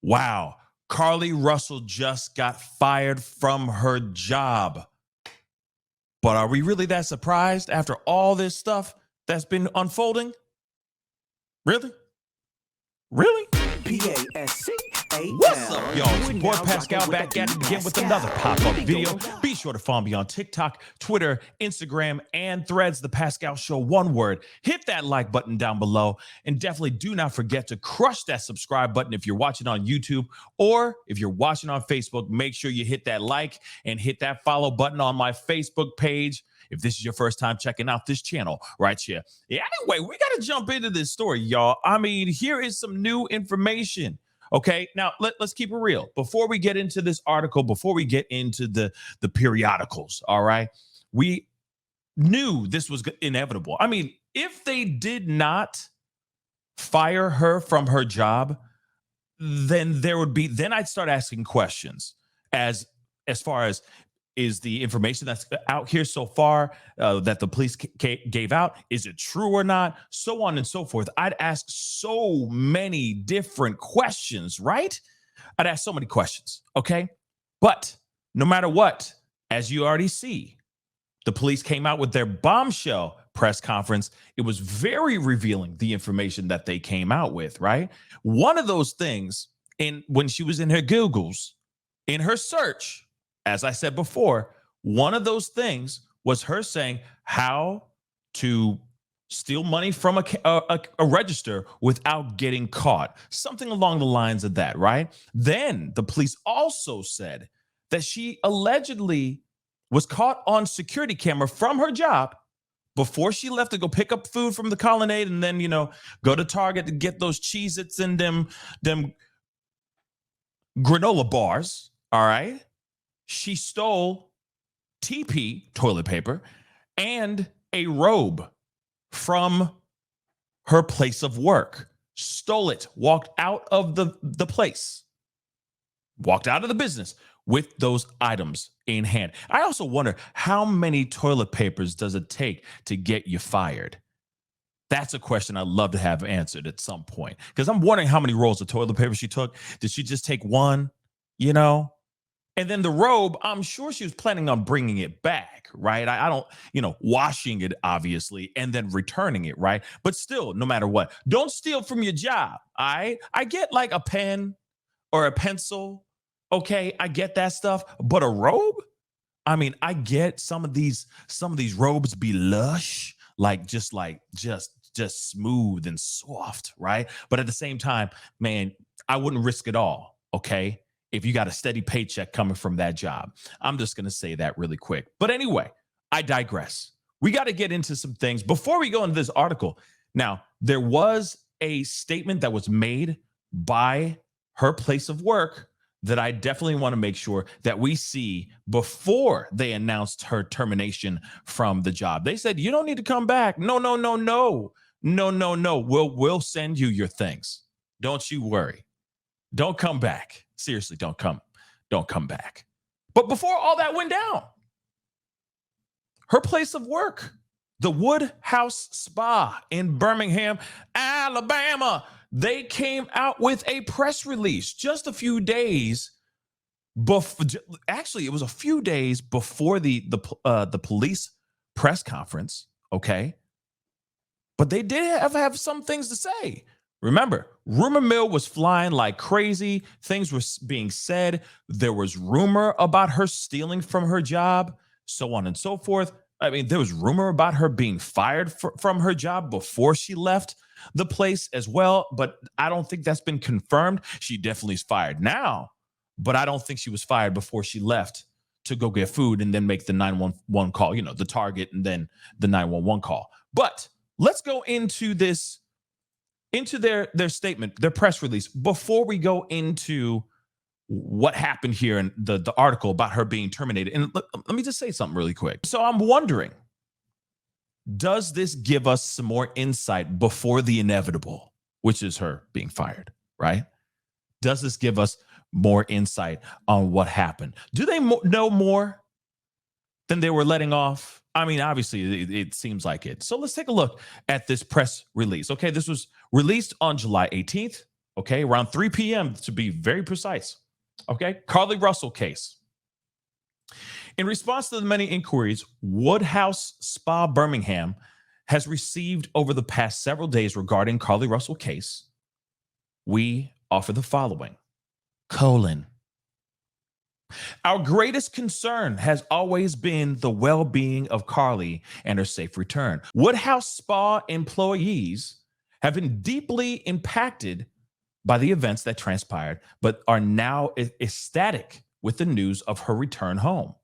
Wow, Carlee Russell just got fired from her job. But are we really that surprised after all this stuff that's been unfolding? Really? Really? P-A-S-C-A-L. What's up, y'all? It's your boy Pascal back at it again with another pop-up video. Be sure to follow me on TikTok, Twitter, Instagram, and Threads, The Pascal Show, one word. Hit that like button down below, and definitely do not forget to crush that subscribe button if you're watching on YouTube, or if you're watching on Facebook, make sure you hit that like and hit that follow button on my Facebook page if this is your first time checking out this channel right here. Yeah, anyway, we got to jump into this story, y'all. I mean, here is some new information. Okay, now let's keep it real. Before we get into this article, before we get into the periodicals, all right, we knew this was inevitable. I mean, if they did not fire her from her job, then I'd start asking questions as far as, is the information that's out here so far that the police gave out, is it true or not? So on and so forth. I'd ask so many different questions, right? I'd ask so many questions, okay? But no matter what, as you already see, the police came out with their bombshell press conference. It was very revealing, the information that they came out with, right? One of those things, when she was in her Googles, in her search, as I said before, one of those things was her saying how to steal money from a register without getting caught. Something along the lines of that, right? Then the police also said that she allegedly was caught on security camera from her job before she left to go pick up food from the Colonnade and then, go to Target to get those Cheez-Its and them granola bars, all right? She stole TP, toilet paper, and a robe from her place of work. Stole it, walked out of the place, walked out of the business with those items in hand. I also wonder, how many toilet papers does it take to get you fired? That's a question I'd love to have answered at some point, because I'm wondering how many rolls of toilet paper she took. Did she just take one, And then the robe, I'm sure she was planning on bringing it back, right? I don't, washing it, obviously, and then returning it, right? But still, no matter what, don't steal from your job, all right? I get like a pen or a pencil, okay? I get that stuff, but a robe? I mean, I get some of these robes be lush, just smooth and soft, right? But at the same time, man, I wouldn't risk it all, okay? If you got a steady paycheck coming from that job. I'm just going to say that really quick. But anyway, I digress. We got to get into some things before we go into this article. Now, there was a statement that was made by her place of work that I definitely want to make sure that we see before they announced her termination from the job. They said, you don't need to come back. No. We'll send you your things. Don't you worry. Don't come back. Seriously, don't come back. But before all that went down, her place of work, the Woodhouse Spa in Birmingham, Alabama, they came out with a press release just a few days before. Actually, it was a few days before the police press conference. Okay, but they did have some things to say. Remember, rumor mill was flying like crazy. Things were being said. There was rumor about her stealing from her job, so on and so forth. I mean, there was rumor about her being fired from her job before she left the place as well, but I don't think that's been confirmed. She definitely is fired now, but I don't think she was fired before she left to go get food and then make the 911 call, the Target and then the 911 call. But let's go into their statement, their press release, before we go into what happened here in the article about her being terminated. And let me just say something really quick. So I'm wondering, does this give us some more insight before the inevitable, which is her being fired, right? Does this give us more insight on what happened? Do they know more than they were letting off? I mean, obviously, it seems like it. So let's take a look at this press release. Okay, this was released on July 18th. okay, around 3 p.m. to be very precise. Okay, Carlee Russell case. In response to the many inquiries, Woodhouse Spa Birmingham has received over the past several days regarding Carlee Russell case, we offer the following: colon. Our greatest concern has always been the well-being of Carlee and her safe return. Woodhouse Spa employees have been deeply impacted by the events that transpired, but are now ecstatic with the news of her return home.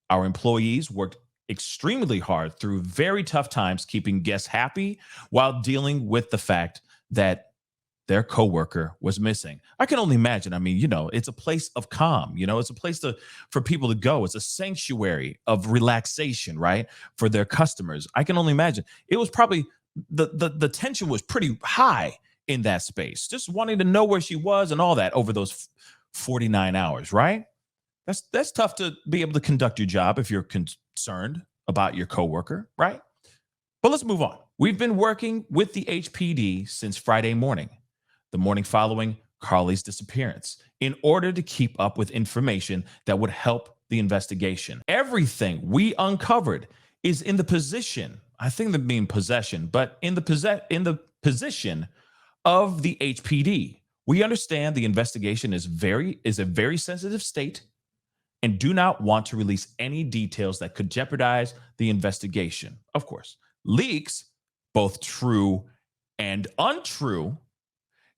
Our employees worked extremely hard through very tough times, keeping guests happy while dealing with the fact that their coworker was missing. I can only imagine. I mean, it's a place of calm. It's a place for people to go. It's a sanctuary of relaxation, right? For their customers. I can only imagine. It was probably the tension was pretty high in that space, just wanting to know where she was and all that over those 49 hours, right? That's tough to be able to conduct your job if you're concerned about your coworker, right? But let's move on. We've been working with the HPD since Friday morning, the morning following Carlee's disappearance, in order to keep up with information that would help the investigation. Everything we uncovered is in the position, I think that mean possession, but in the position of the HPD. We understand the investigation is a very sensitive state and do not want to release any details that could jeopardize the investigation. Of course, leaks, both true and untrue,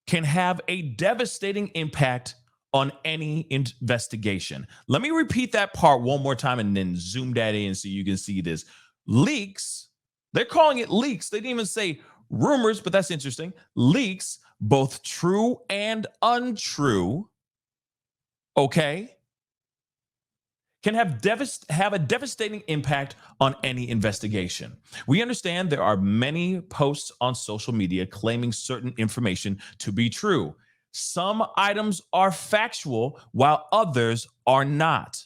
can have a devastating impact on any investigation. Let me repeat that part one more time and then zoom that in so you can see this. Leaks, they're calling it leaks. They didn't even say rumors, but that's interesting. Leaks, both true and untrue, okay, can have a devastating impact on any investigation. We understand there are many posts on social media claiming certain information to be true. Some items are factual while others are not.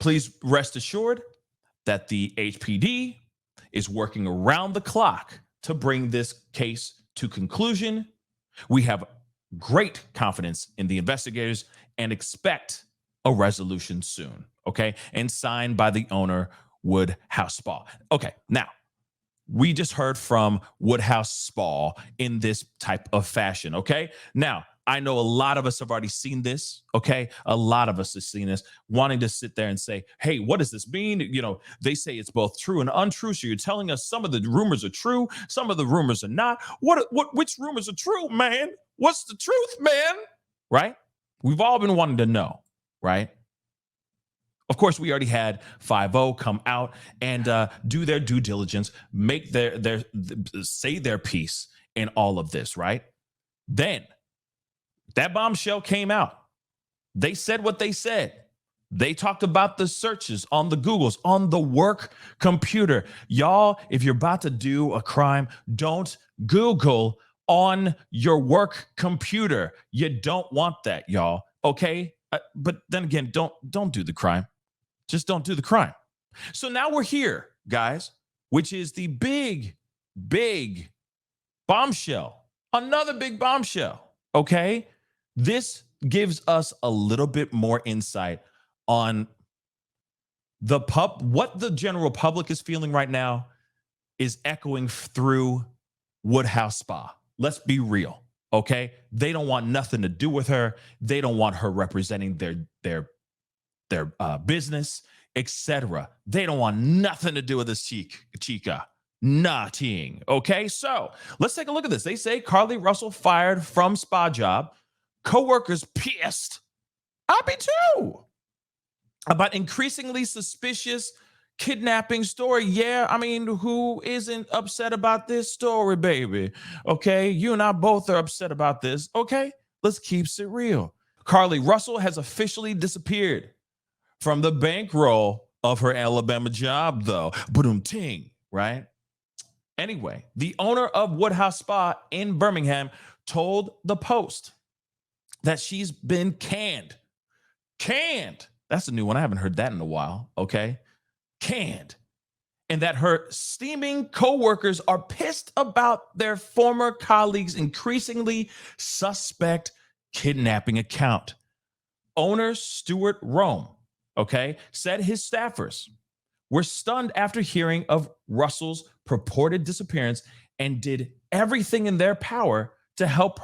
Please rest assured that the HPD is working around the clock to bring this case to conclusion. We have great confidence in the investigators and expect a resolution soon, okay? And signed by the owner, Woodhouse Spa. Okay, now, we just heard from Woodhouse Spa in this type of fashion, okay? Now, I know a lot of us have already seen this, okay? A lot of us have seen this, wanting to sit there and say, hey, what does this mean? They say it's both true and untrue, so you're telling us some of the rumors are true, some of the rumors are not. Which rumors are true, man? What's the truth, man? Right? We've all been wanting to know, right? Of course, we already had 5-0 come out and do their due diligence, make say their piece in all of this, right? Then that bombshell came out. They said what they said. They talked about the searches on the Googles, on the work computer. Y'all, if you're about to do a crime, don't Google on your work computer. You don't want that, y'all. Okay? But then again, don't do the crime. Just don't do the crime. So now we're here, guys, which is the big bombshell. Another big bombshell. Okay? This gives us a little bit more insight on what the general public is feeling right now is echoing through Woodhouse Spa. Let's be real, okay? They don't want nothing to do with her. They don't want her representing their business, etc. They don't want nothing to do with this chica. Nothing, okay? So let's take a look at this. They say Carlee Russell fired from spa job. Coworkers pissed. I'll be too. About increasingly suspicious kidnapping story. Yeah, I mean, who isn't upset about this story, baby? Okay, you and I both are upset about this. Okay, let's keep it real. Carlee Russell has officially disappeared from the bankroll of her Alabama job, though. Ba-dum-ting, right? Anyway, the owner of Woodhouse Spa in Birmingham told the Post that she's been canned. Canned. That's a new one. I haven't heard that in a while. Okay. Canned. and that her steaming coworkers are pissed about their former colleagues' increasingly suspect kidnapping account. Owner Stuart Rome, okay, said his staffers were stunned after hearing of Russell's purported disappearance and did everything in their power to help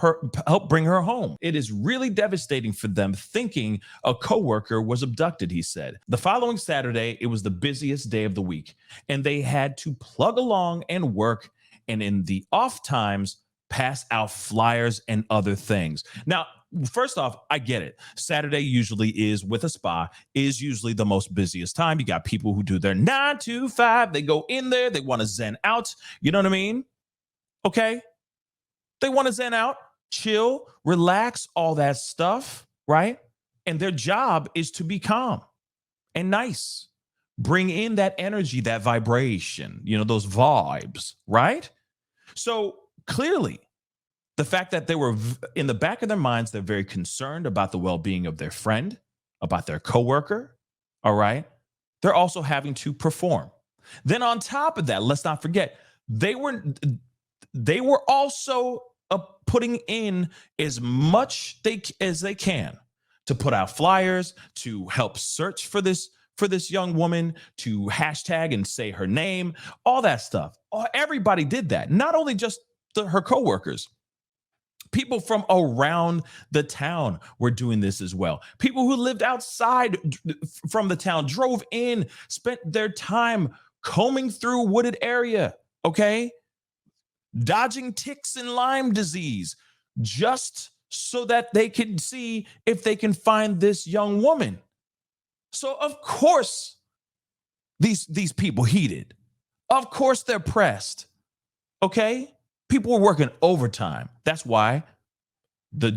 bring her home. It is really devastating for them thinking a coworker was abducted, he said. The following Saturday, it was the busiest day of the week, and they had to plug along and work, and in the off times, pass out flyers and other things. Now, first off, I get it. Saturday usually is with a spa is usually the most busiest time. You got people who do their 9 to 5. They go in there. They want to zen out. You know what I mean? Okay. They want to zen out, chill, relax, all that stuff, right? And their job is to be calm and nice. Bring in that energy, that vibration, those vibes, right? So clearly, the fact that they were in the back of their minds, they're very concerned about the well-being of their friend, about their coworker. All right. They're also having to perform. Then on top of that, let's not forget, they were also putting in as much as they can to put out flyers, to help search for this young woman, to hashtag and say her name, all that stuff. Everybody did that. Not only just her coworkers. People from around the town were doing this as well. People who lived outside from the town drove in, spent their time combing through wooded area, okay? Dodging ticks and Lyme disease just so that they can see if they can find this young woman. So of course, these people heated. Of course they're pressed, okay? People were working overtime. That's why the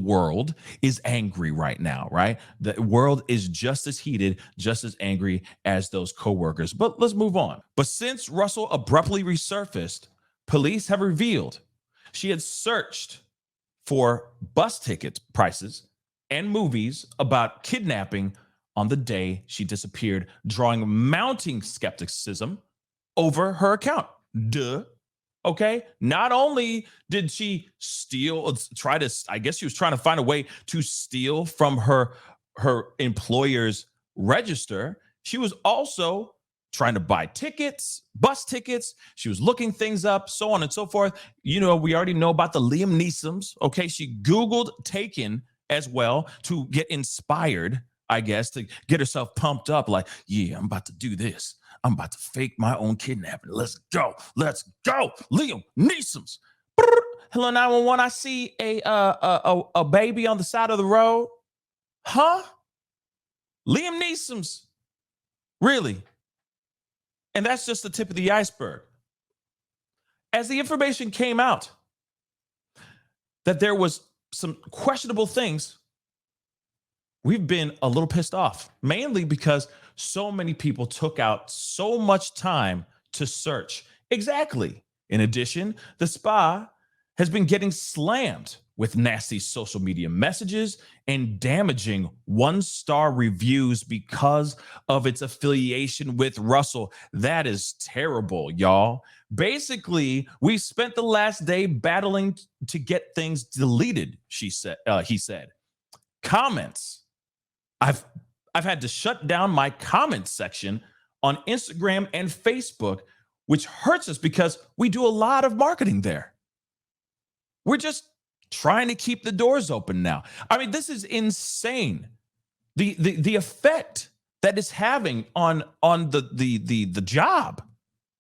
world is angry right now, right? The world is just as heated, just as angry as those coworkers. But let's move on. But since Russell abruptly resurfaced, police have revealed she had searched for bus ticket prices and movies about kidnapping on the day she disappeared, drawing mounting skepticism over her account. Duh. Okay. Not only did she I guess she was trying to find a way to steal from her employer's register. She was also trying to buy tickets, bus tickets. She was looking things up, so on and so forth. We already know about the Liam Neesons. Okay. She Googled Taken as well to get inspired, I guess, to get herself pumped up like, yeah, I'm about to do this. I'm about to fake my own kidnapping. Let's go. Liam Neeson's. Hello, 911. I see a baby on the side of the road. Huh? Liam Neeson's. Really? And that's just the tip of the iceberg. As the information came out that there was some questionable things, we've been a little pissed off, mainly because so many people took out so much time to search. Exactly. In addition, the spa has been getting slammed with nasty social media messages and damaging 1-star reviews because of its affiliation with Russell. That is terrible, y'all. Basically, we spent the last day battling to get things deleted, he said. Comments. I've had to shut down my comments section on Instagram and Facebook, which hurts us because we do a lot of marketing there. We're just trying to keep the doors open now. I mean, this is insane. The effect that it's having on the job.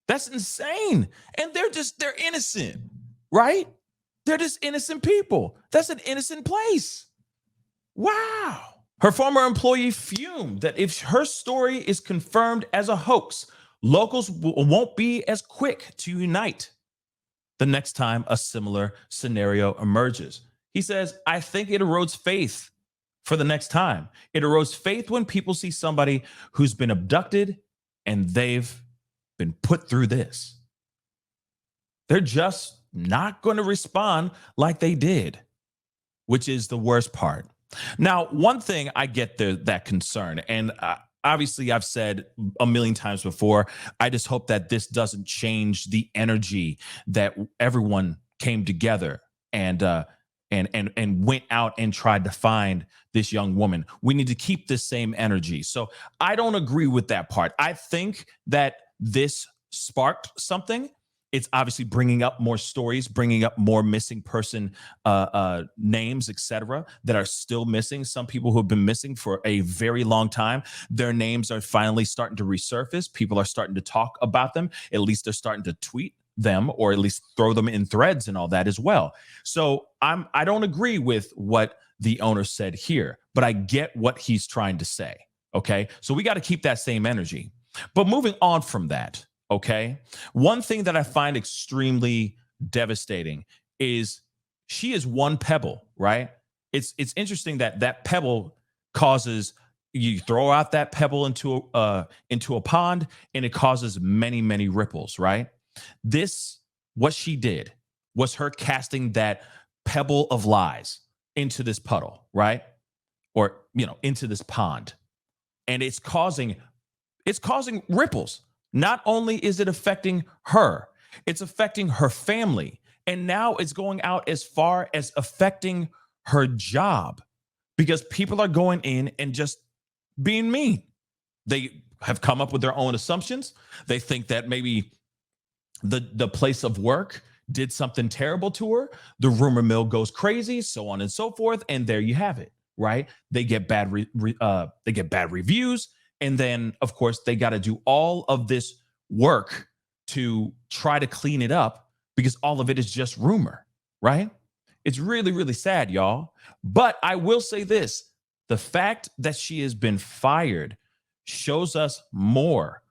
That's insane. And they're innocent, right? They're just innocent people. That's an innocent place. Wow. Her former employee fumed that if her story is confirmed as a hoax, locals won't be as quick to unite the next time a similar scenario emerges. He says, I think it erodes faith for the next time. It erodes faith when people see somebody who's been abducted and they've been put through this. They're just not going to respond like they did, which is the worst part. Now, one thing I get that concern, and obviously I've said a million times before, I just hope that this doesn't change the energy that everyone came together and went out and tried to find this young woman. We need to keep this same energy. So I don't agree with that part. I think that this sparked something. It's obviously bringing up more stories, bringing up more missing person names, etc., that are still missing. Some people who have been missing for a very long time, their names are finally starting to resurface. People are starting to talk about them. At least they're starting to tweet them, or at least throw them in threads and all that as well. So I don't agree with what the owner said here, but I get what he's trying to say. Okay, so we got to keep that same energy. But moving on from that, okay, one thing that I find extremely devastating is she is one pebble, right? It's interesting that that pebble causes, you throw out that pebble into a pond, and it causes many ripples, right? This, what she did was her casting that pebble of lies into this puddle, right? Or, into this pond. And it's causing ripples. Not only is it affecting her, it's affecting her family. And now it's going out as far as affecting her job, because people are going in and just being mean. They have come up with their own assumptions. They think that maybe the place of work did something terrible to her. The rumor mill goes crazy, so on and so forth. And there you have it, right? They get bad reviews. And then, of course, they got to do all of this work to try to clean it up, because all of it is just rumor, right? It's really sad, y'all. But I will say this. The fact that she has been fired shows us more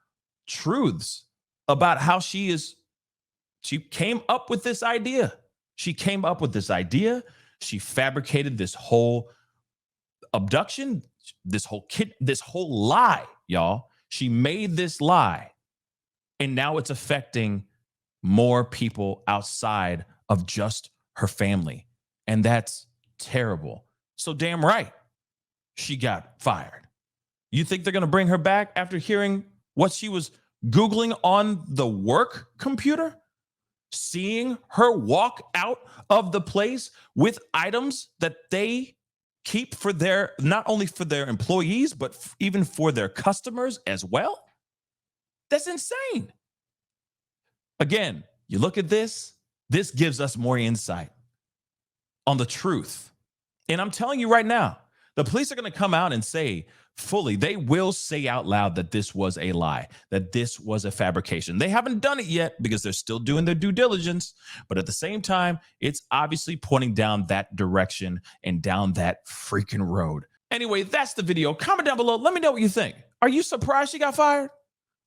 truths about how she came up with this idea. She came up with this idea. She fabricated this whole abduction, this whole lie, y'all. She made this lie. And now it's affecting more people outside of just her family. And that's terrible. So damn right, she got fired. You think they're going to bring her back after hearing what she was Googling on the work computer? Seeing her walk out of the place with items that they keep for their, not only for their employees, but even for their customers as well? That's insane. Again, you look at this gives us more insight on the truth. And I'm telling you right now, the police are going to come out and say fully, they will say out loud that this was a lie, that this was a fabrication. They haven't done it yet because they're still doing their due diligence. But at the same time, it's obviously pointing down that direction and down that freaking road. Anyway, that's the video. Comment down below. Let me know what you think. Are you surprised she got fired?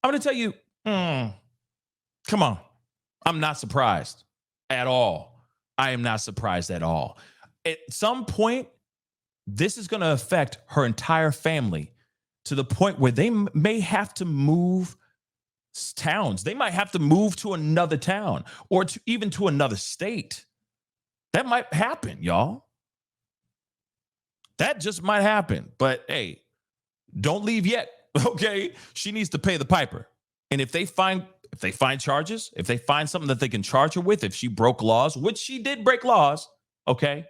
I'm going to tell you, come on. I'm not surprised at all. I am not surprised at all. At some point, this is going to affect her entire family to the point where they may have to move towns. They might have to move to another town or even to another state. That might happen, y'all. That just might happen. But hey, don't leave yet, okay? She needs to pay the piper. And if they find charges, if they find something that they can charge her with, if she broke laws, which she did break laws, okay,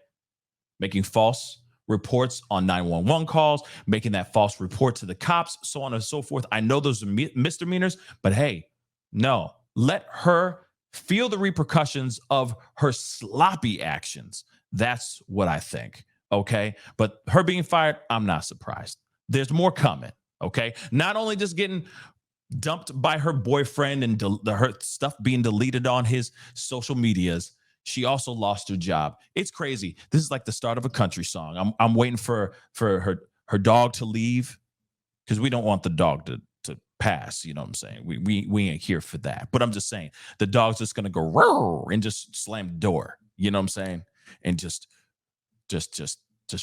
making false reports on 911 calls, making that false report to the cops, so on and so forth. I know those are misdemeanors, but hey, no, let her feel the repercussions of her sloppy actions. That's what I think, okay? But her being fired, I'm not surprised. There's more coming, okay? Not only just getting dumped by her boyfriend and her stuff being deleted on his social medias, she also lost her job. It's crazy. This is like the start of a country song. I'm waiting for her dog to leave, because we don't want the dog to pass. You know what I'm saying? We ain't here for that. But I'm just saying the dog's just gonna go roar and just slam the door. You know what I'm saying? And just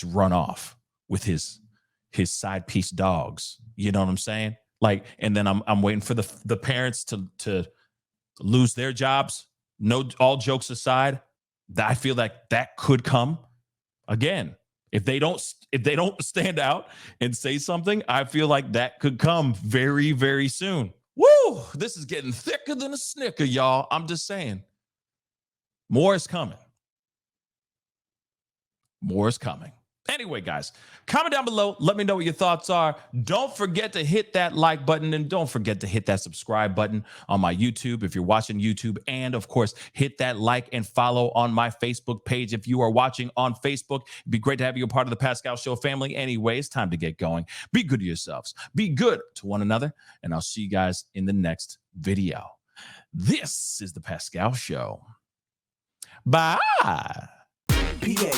run off with his side piece dogs. You know what I'm saying? Like, and then I'm waiting for the parents to lose their jobs. No, all jokes aside, I feel like that could come again. If they don't stand out and say something, I feel like that could come very, very soon. Woo! This is getting thicker than a snicker, y'all. I'm just saying. More is coming. More is coming. Anyway, guys, comment down below. Let me know what your thoughts are. Don't forget to hit that like button, and don't forget to hit that subscribe button on my YouTube if you're watching YouTube. And of course, hit that like and follow on my Facebook page if you are watching on Facebook. It'd be great to have you a part of the Pascal Show family. Anyways, time to get going. Be good to yourselves. Be good to one another. And I'll see you guys in the next video. This is the Pascal Show. Bye.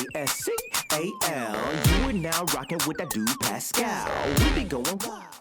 Pascal. You are now rocking with that dude Pascal. We be going wild.